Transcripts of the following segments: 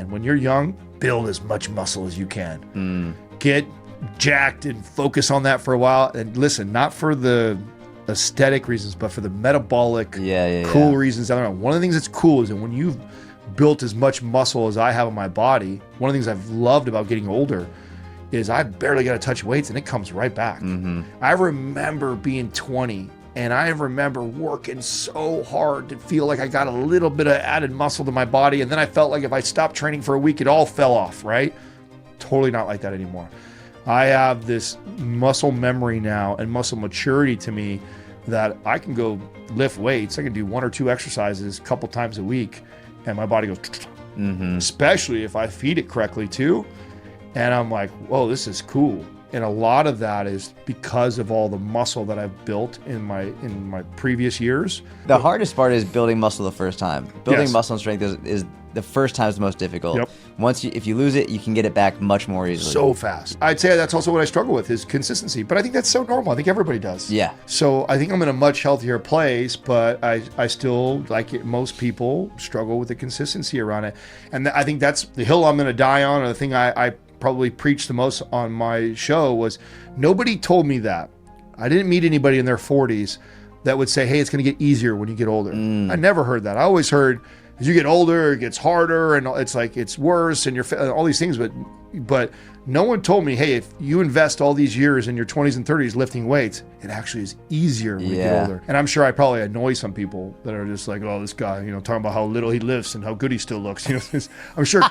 man, when you're young, build as much muscle as you can. Get jacked and focus on that for a while. And listen, not for the aesthetic reasons, but for the metabolic cool reasons. One of the things that's cool is that when you've built as much muscle as I have in my body, one of the things I've loved about getting older is I barely got to touch weights and it comes right back. I remember being 20 and I remember working so hard to feel like I got a little bit of added muscle to my body, and then I felt like if I stopped training for a week, it all fell off, right? Totally not like that anymore. I have this muscle memory now and muscle maturity to me that I can go lift weights. I can do 1 or 2 exercises a couple times a week and my body goes, especially if I feed it correctly too. And I'm like, whoa, this is cool. And a lot of that is because of all the muscle that I've built in my previous years. The hardest part is building muscle the first time. Building muscle and strength is the first time is the most difficult. Yep. If you lose it, you can get it back much more easily. So fast. I'd say that's also what I struggle with is consistency, but I think that's so normal. I think everybody does. Yeah. So I think I'm in a much healthier place, but I still, like most people, struggle with the consistency around it. And I think that's the hill I'm going to die on, or the thing I probably preached the most on my show was nobody told me that. I didn't meet anybody in their 40s that would say, hey, it's going to get easier when you get older. I never heard that. I always heard as you get older, it gets harder and it's like it's worse and all these things. But no one told me, hey, if you invest all these years in your 20s and 30s lifting weights, it actually is easier when you get older. And I'm sure I probably annoy some people that are just like, oh, this guy, talking about how little he lifts and how good he still looks. I'm sure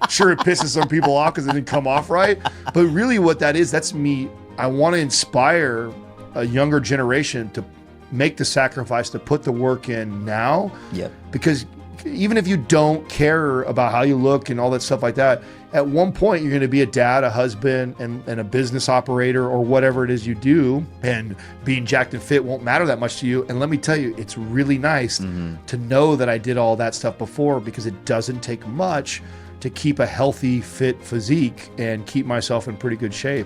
sure it pisses some people off because it didn't come off right. But really what that is, that's me. I want to inspire a younger generation to make the sacrifice to put the work in now. Because even if you don't care about how you look and all that stuff like that, at one point you're going to be a dad, a husband, and a business operator or whatever it is you do, and being jacked and fit won't matter that much to you. And let me tell you, it's really nice to know that I did all that stuff before, because it doesn't take much to keep a healthy, fit physique and keep myself in pretty good shape.